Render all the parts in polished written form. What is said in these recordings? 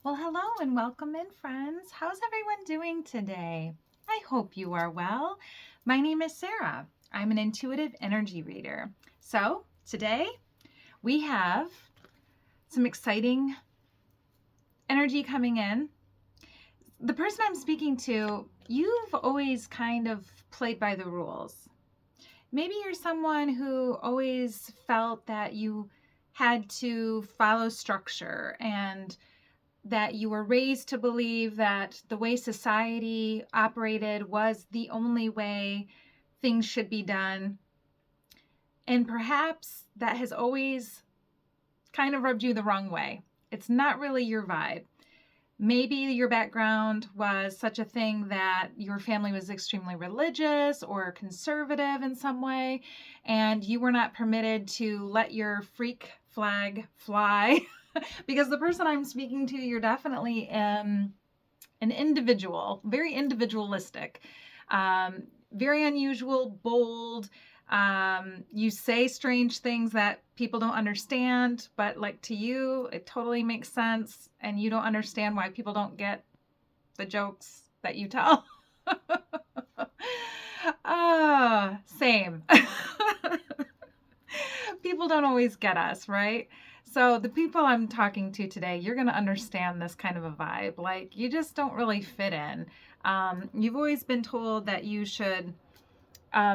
Well, hello and welcome in, friends. How's everyone doing today? I hope you are well. My name is Sarah. I'm an intuitive energy reader. So, today we have some exciting energy coming in. The person I'm speaking to, you've always kind of played by the rules. Maybe you're someone who always felt that you had to follow structure and that you were raised to believe that the way society operated was the only way things should be done. And perhaps that has always kind of rubbed you the wrong way. It's not really your vibe. Maybe your background was such a thing that your family was extremely religious or conservative in some way, and you were not permitted to let your freak flag fly. Because the person I'm speaking to, you're definitely an individual, very individualistic, very unusual, bold. You say strange things that people don't understand, but like to you, it totally makes sense, and you don't understand why people don't get the jokes that you tell. Same. People don't always get us, right? So the people I'm talking to today, you're going to understand this kind of a vibe. Like, you just don't really fit in. You've always been told that you should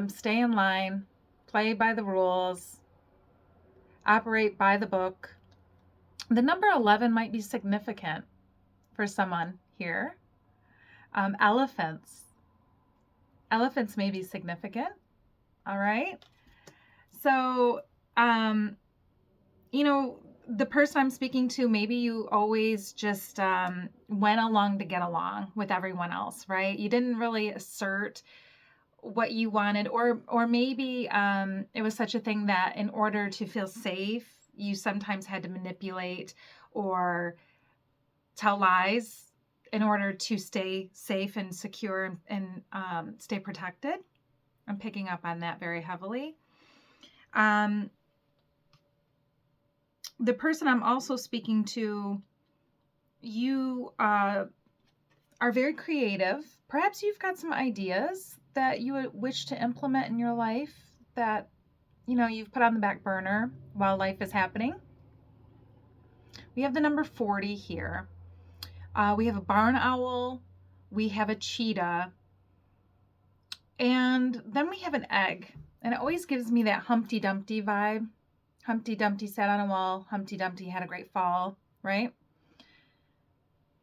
stay in line, play by the rules, operate by the book. The number 11 might be significant for someone here. Elephants. Elephants may be significant. All right. So, the person I'm speaking to, maybe you always just went along to get along with everyone else, right? You didn't really assert what you wanted, or maybe it was such a thing that in order to feel safe, you sometimes had to manipulate or tell lies in order to stay safe and secure and stay protected. I'm picking up on that very heavily. The person I'm also speaking to, you are very creative. Perhaps you've got some ideas that you would wish to implement in your life that, you've put on the back burner while life is happening. We have the number 40 here. We have a barn owl. We have a cheetah. And then we have an egg. And it always gives me that Humpty Dumpty vibe. Humpty Dumpty sat on a wall. Humpty Dumpty had a great fall, right?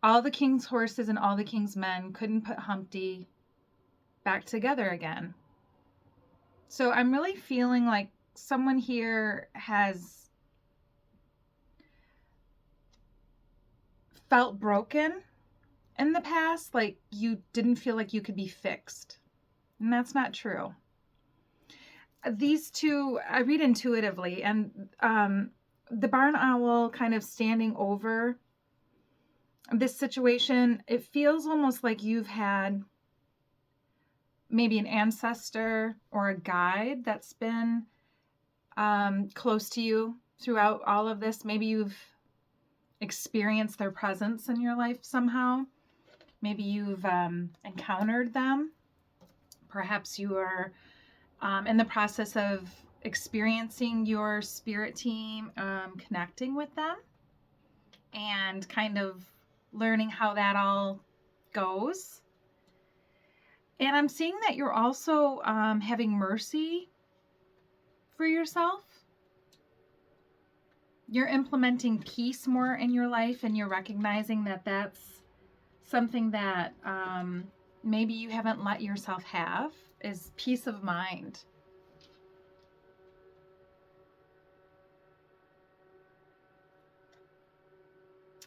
All the king's horses and all the king's men couldn't put Humpty back together again. So I'm really feeling like someone here has felt broken in the past, like you didn't feel like you could be fixed. And that's not true. These two, I read intuitively, and the barn owl kind of standing over this situation, it feels almost like you've had maybe an ancestor or a guide that's been close to you throughout all of this. Maybe you've experienced their presence in your life somehow. Maybe you've encountered them. Perhaps you are in the process of experiencing your spirit team, connecting with them, and kind of learning how that all goes. And I'm seeing that you're also having mercy for yourself. You're implementing peace more in your life, and you're recognizing that that's something that maybe you haven't let yourself have, is peace of mind.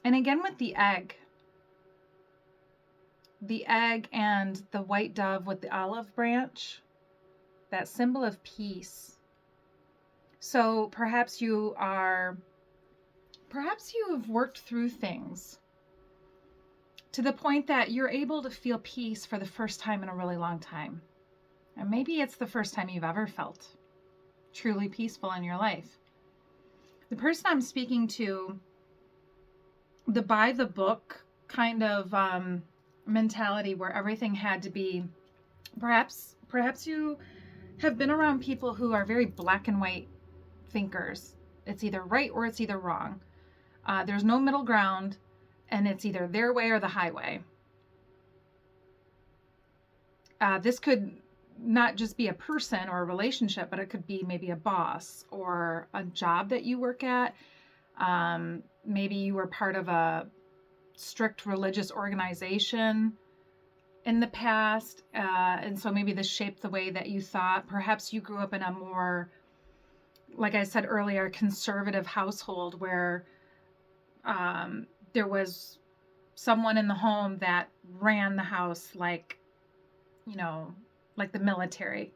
And again with the egg and the white dove with the olive branch, that symbol of peace. So perhaps you have worked through things to the point that you're able to feel peace for the first time in a really long time. And maybe it's the first time you've ever felt truly peaceful in your life. The person I'm speaking to, the by the book kind of mentality where everything had to be, perhaps you have been around people who are very black and white thinkers. It's either right or it's either wrong. There's no middle ground, and it's either their way or the highway. This could not just be a person or a relationship, but it could be maybe a boss or a job that you work at. Maybe you were part of a strict religious organization in the past, and so maybe this shaped the way that you thought. Perhaps you grew up in a more, like I said earlier, conservative household where there was someone in the home that ran the house like, like the military.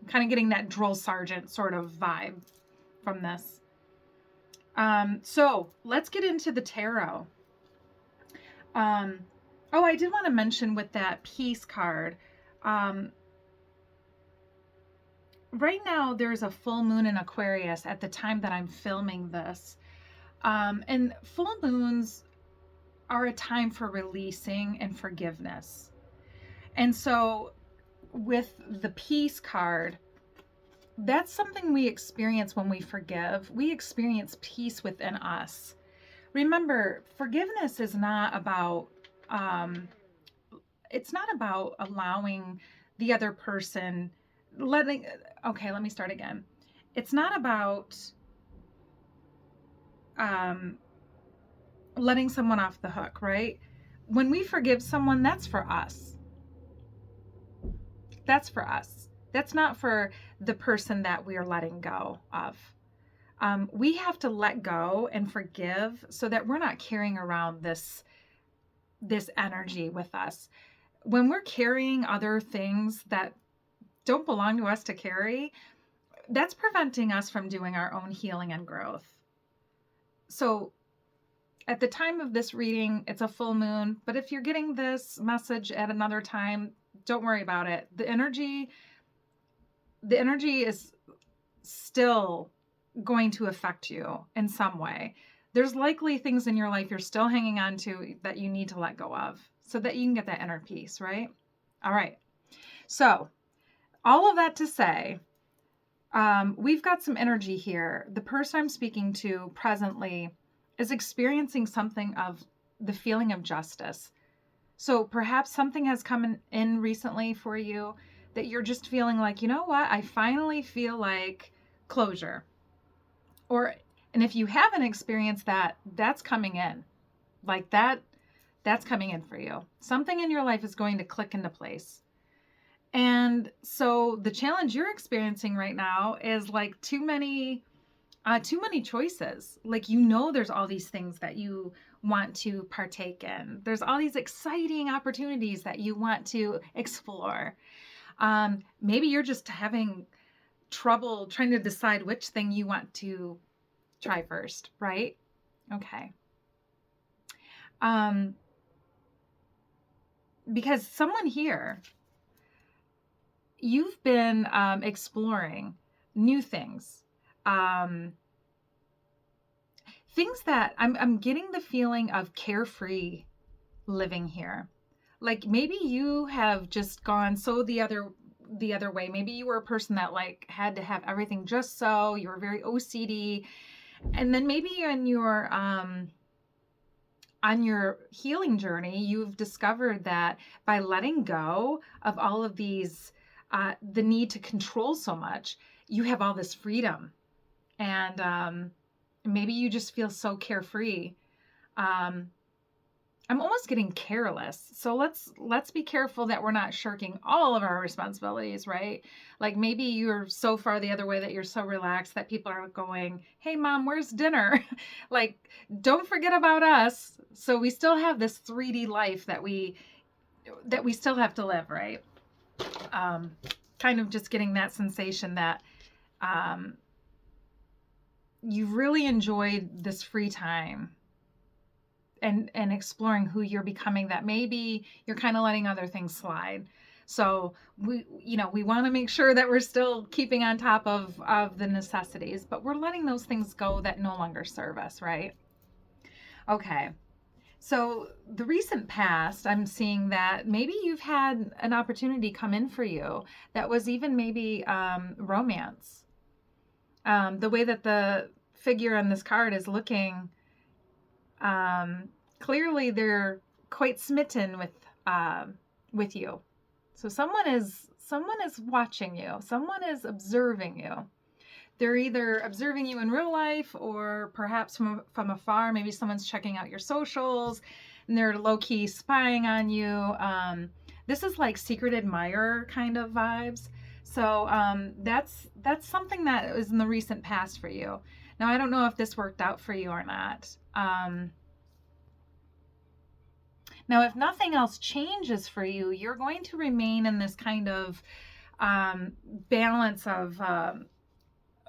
I'm kind of getting that drill sergeant sort of vibe from this. So let's get into the tarot. I did want to mention with that peace card, right now there's a full moon in Aquarius at the time that I'm filming this. And full moons are a time for releasing and forgiveness. And so with the peace card, that's something we experience when we forgive. We experience peace within us. Remember, forgiveness is not about, it's not about allowing the other person, let me start again. It's not about letting someone off the hook, right? When we forgive someone, that's for us. That's for us. That's not for the person that we are letting go of. We have to let go and forgive so that we're not carrying around this energy with us. When we're carrying other things that don't belong to us to carry, that's preventing us from doing our own healing and growth. So at the time of this reading, it's a full moon, but if you're getting this message at another time, don't worry about it. The energy is still going to affect you in some way. There's likely things in your life you're still hanging on to that you need to let go of so that you can get that inner peace, right? All right. So all of that to say, we've got some energy here. The person I'm speaking to presently is experiencing something of the feeling of justice. So perhaps something has come in recently for you that you're just feeling like, you know what? I finally feel like closure. And if you haven't experienced that, that's coming in. Like that's coming in for you. Something in your life is going to click into place. And so the challenge you're experiencing right now is like too many choices. Like, there's all these things that you want to partake in. There's all these exciting opportunities that you want to explore. Maybe you're just having trouble trying to decide which thing you want to try first, right? Okay. Because someone here, you've been exploring new things. Things that I'm getting the feeling of carefree living here. Like maybe you have just gone the other way. Maybe you were a person that like had to have everything just so. You were very OCD. And then maybe on your healing journey, you've discovered that by letting go of all of these, the need to control so much, you have all this freedom. And maybe you just feel so carefree. I'm almost getting careless. So let's be careful that we're not shirking all of our responsibilities, right? Like maybe you're so far the other way that you're so relaxed that people are going, "Hey mom, where's dinner?" Like, don't forget about us. So we still have this 3D life that we still have to live, right? Kind of just getting that sensation that you really enjoyed this free time and exploring who you're becoming, that maybe you're kind of letting other things slide. So we want to make sure that we're still keeping on top of the necessities, but we're letting those things go that no longer serve us, right? Okay. So the recent past, I'm seeing that maybe you've had an opportunity come in for you that was even maybe romance. The way that the figure on this card is looking, um, clearly they're quite smitten with you. So someone is watching you. Someone is observing you. They're either observing you in real life or perhaps from afar. Maybe someone's checking out your socials and they're low key spying on you. This is like secret admirer kind of vibes. So that's something that was in the recent past for you. Now I don't know if this worked out for you or not. Now, if nothing else changes for you, you're going to remain in this kind of balance of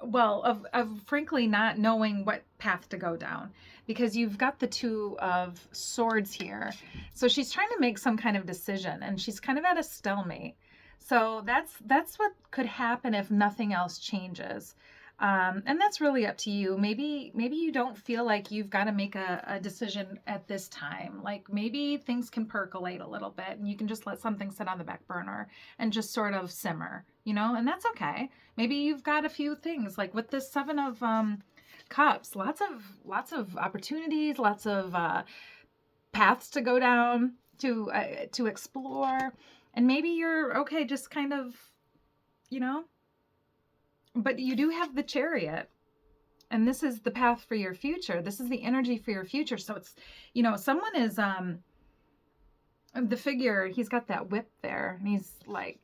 of frankly not knowing what path to go down, because you've got the two of swords here. So she's trying to make some kind of decision and she's kind of at a stalemate. So that's what could happen if nothing else changes. And that's really up to you. Maybe you don't feel like you've got to make a decision at this time. Like maybe things can percolate a little bit and you can just let something sit on the back burner and just sort of simmer, and that's okay. Maybe you've got a few things like with this Seven of Cups, lots of opportunities, lots of paths to go down, to explore, and maybe you're okay, just kind of, you know. But you do have the Chariot, and this is the path for your future. This is the energy for your future. So it's, someone is the figure. He's got that whip there, and he's like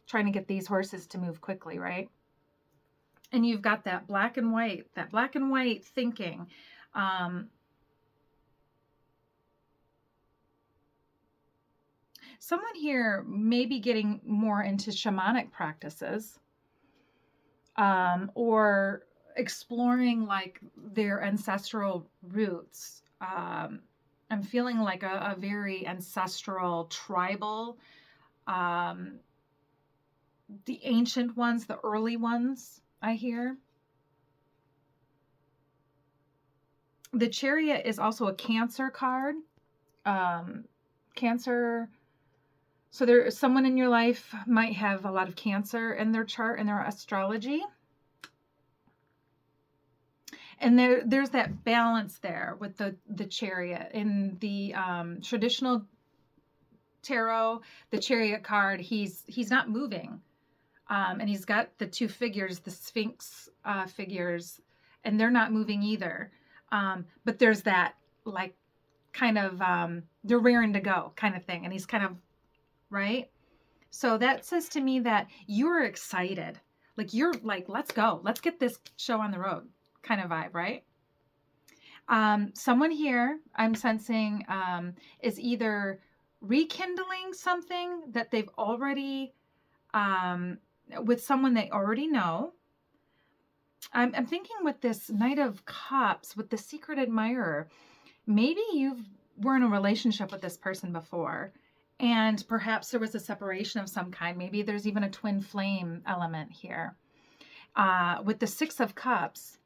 trying to get these horses to move quickly, right? And you've got that black and white thinking. Someone here may be getting more into shamanic practices, or exploring like their ancestral roots. I'm feeling like a very ancestral, tribal, um, the ancient ones, the early ones, I hear. The Chariot is also a Cancer card. Cancer. So someone in your life might have a lot of Cancer in their chart, in their astrology. And there's that balance there with the Chariot. In the traditional tarot, the Chariot card, he's not moving. And he's got the two figures, the Sphinx figures, and they're not moving either. But there's that like kind of they're raring to go kind of thing, and he's kind of right. So that says to me that you're excited, like you're like, let's go, let's get this show on the road kind of vibe, right? Someone here I'm sensing is either rekindling something that they've already with someone they already know. I'm thinking with this Knight of Cups, with the secret admirer, maybe you were in a relationship with this person before, and perhaps there was a separation of some kind. Maybe there's even a twin flame element here. With the Six of Cups,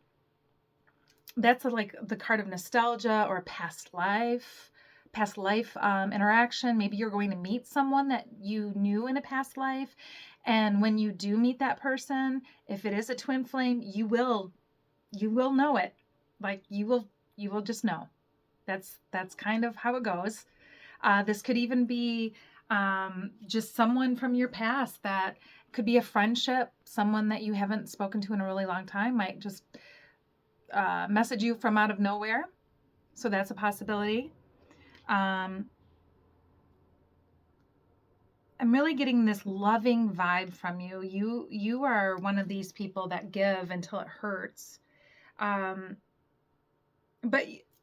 that's like the card of nostalgia or past life interaction. Maybe you're going to meet someone that you knew in a past life, and when you do meet that person, if it is a twin flame, you will know it. Like you will just know. That's kind of how it goes. This could even be just someone from your past. That could be a friendship. Someone that you haven't spoken to in a really long time might just message you from out of nowhere. So that's a possibility. I'm really getting this loving vibe from you. You are one of these people that give until it hurts. But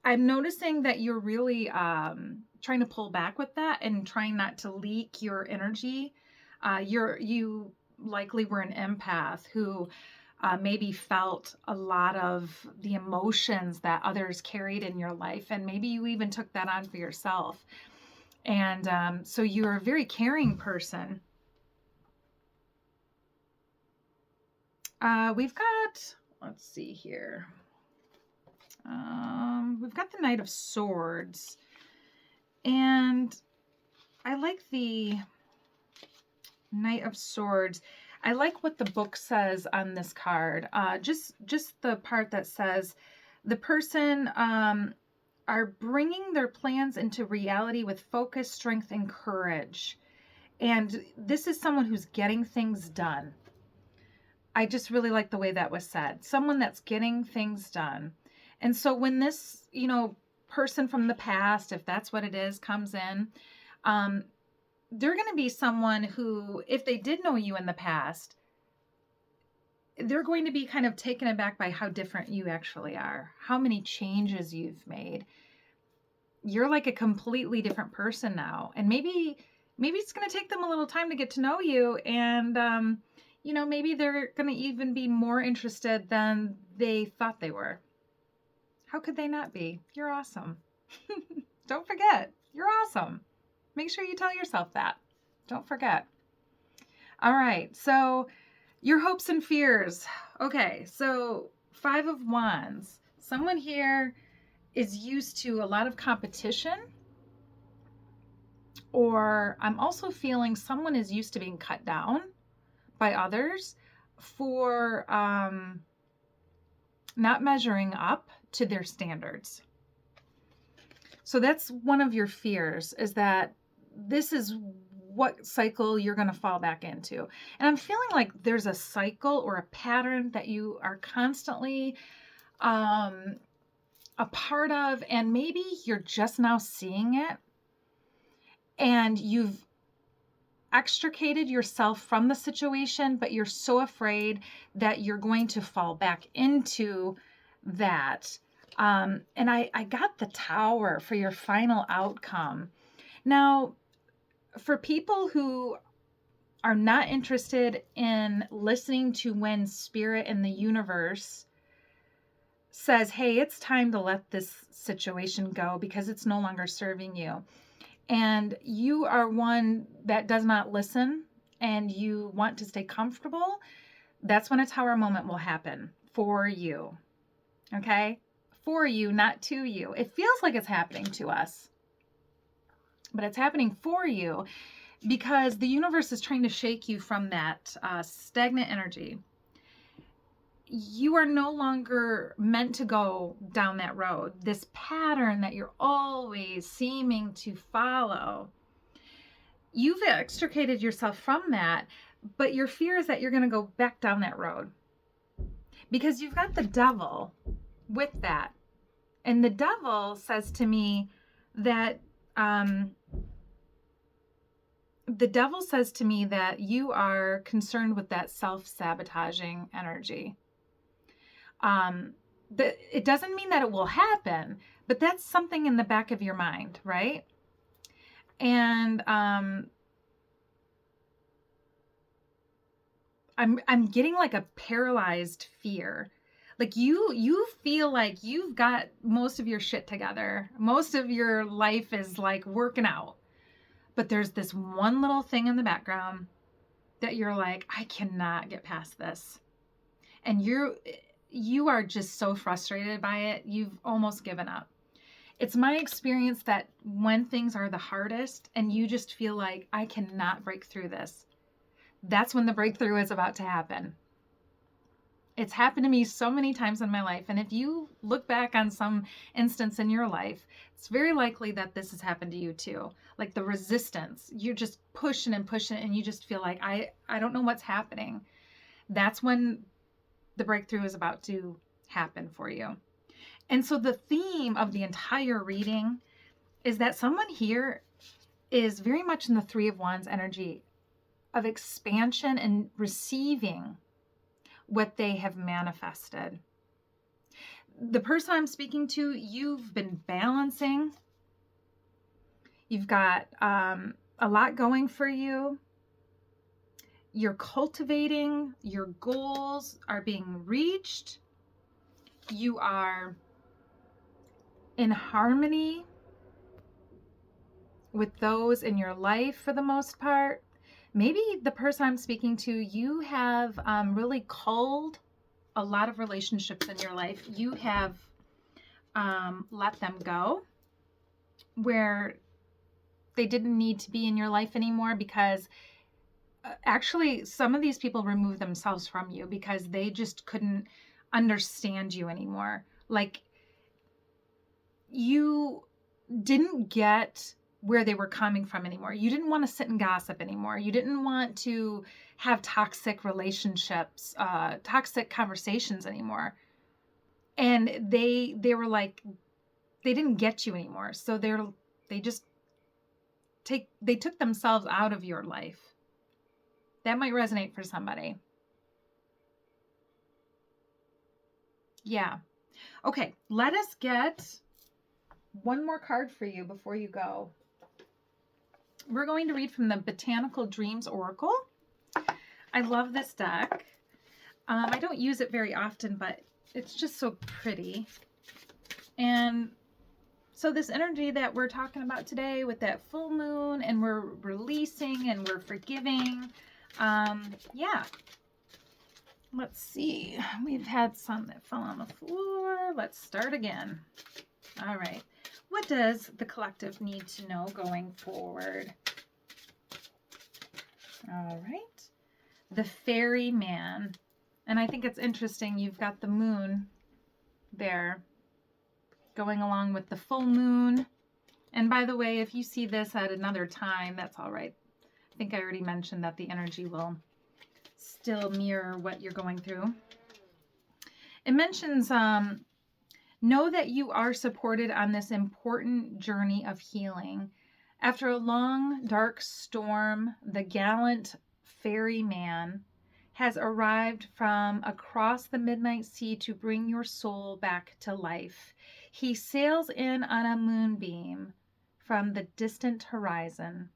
I'm noticing that you're really trying to pull back with that and trying not to leak your energy. You likely were an empath who maybe felt a lot of the emotions that others carried in your life, and maybe you even took that on for yourself. And so you're a very caring person. We've got, let's see here. We've got the Knight of Swords. And I like the Knight of Swords. I like what the book says on this card. Just the part that says the person are bringing their plans into reality with focus, strength, and courage. And this is someone who's getting things done. I just really like the way that was said. Someone that's getting things done. And so when this, person from the past, if that's what it is, comes in, they're going to be someone who, if they did know you in the past, they're going to be kind of taken aback by how different you actually are, how many changes you've made. You're like a completely different person now. And maybe it's going to take them a little time to get to know you. And, maybe they're going to even be more interested than they thought they were. How could they not be? You're awesome. Don't forget, you're awesome. Make sure you tell yourself that. Don't forget. All right, so your hopes and fears. Okay, so 5 of Wands. Someone here is used to a lot of competition, or I'm also feeling someone is used to being cut down by others for not measuring up to their standards. So that's one of your fears, is that this is what cycle you're going to fall back into. And I'm feeling like there's a cycle or a pattern that you are constantly a part of, and maybe you're just now seeing it, and you've extricated yourself from the situation, but you're so afraid that you're going to fall back into that. And I got the Tower for your final outcome. Now, for people who are not interested in listening to when Spirit and the universe says, hey, it's time to let this situation go because it's no longer serving you, and you are one that does not listen and you want to stay comfortable, that's when a Tower moment will happen for you. Okay? For you, not to you. It feels like it's happening to us, but it's happening for you because the universe is trying to shake you from that stagnant energy. You are no longer meant to go down that road. This pattern that you're always seeming to follow, you've extricated yourself from that, but your fear is that you're going to go back down that road because you've got the Devil with that. And the Devil says to me that you are concerned with that self-sabotaging energy. It doesn't mean that it will happen, but that's something in the back of your mind, right? And I'm getting like a paralyzed fear. Like you feel like you've got most of your shit together. Most of your life is like working out. But there's this one little thing in the background that you're like, I cannot get past this. And you are just so frustrated by it, you've almost given up. It's my experience that when things are the hardest and you just feel like, I cannot break through this, that's when the breakthrough is about to happen. It's happened to me so many times in my life. And if you look back on some instance in your life, it's very likely that this has happened to you too. Like the resistance, you're just pushing and pushing and you just feel like, I don't know what's happening. That's when the breakthrough is about to happen for you. And so the theme of the entire reading is that someone here is very much in the 3 of Wands energy of expansion and receiving what they have manifested. The person I'm speaking to, you've been balancing. You've got a lot going for you. You're cultivating. Your goals are being reached. You are in harmony with those in your life for the most part. Maybe the person I'm speaking to, you have really culled a lot of relationships in your life. You have let them go, where they didn't need to be in your life anymore, because actually some of these people removed themselves from you because they just couldn't understand you anymore. Like, you didn't get where they were coming from anymore. You didn't want to sit and gossip anymore. You didn't want to have toxic relationships, toxic conversations anymore. And they were like, they didn't get you anymore. So they took themselves out of your life. That might resonate for somebody. Yeah. Okay, let us get one more card for you before you go. We're going to read from the Botanical Dreams Oracle. I love this deck. I don't use it very often, but it's just so pretty. And so this energy that we're talking about today with that full moon, and we're releasing and we're forgiving. Yeah. Let's see. We've had some that fell on the floor. Let's start again. All right. What does the collective need to know going forward? All right. The Ferryman. And I think it's interesting. You've got the moon there going along with the full moon. And by the way, if you see this at another time, that's all right. I think I already mentioned that the energy will still mirror what you're going through. It mentions, know that you are supported on this important journey of healing. After a long, dark storm, the gallant ferryman has arrived from across the midnight sea to bring your soul back to life. He sails in on a moonbeam from the distant horizon,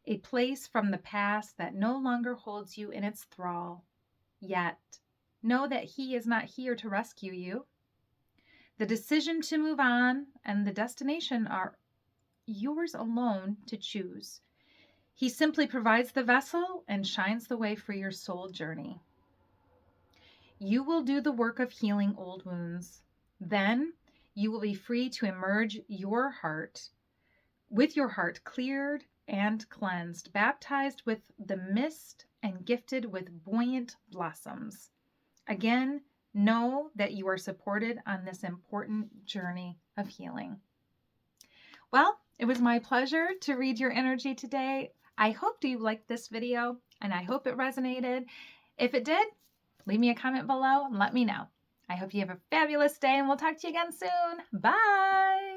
a place from the past that no longer holds you in its thrall. Yet, know that he is not here to rescue you. The decision to move on and the destination are yours alone to choose. He simply provides the vessel and shines the way for your soul journey. You will do the work of healing old wounds. Then you will be free to emerge with your heart cleared and cleansed, baptized with the mist and gifted with buoyant blossoms. Again, know that you are supported on this important journey of healing. Well, it was my pleasure to read your energy today. I hope you liked this video, and I hope it resonated. If it did, leave me a comment below and let me know. I hope you have a fabulous day, and we'll talk to you again soon. Bye!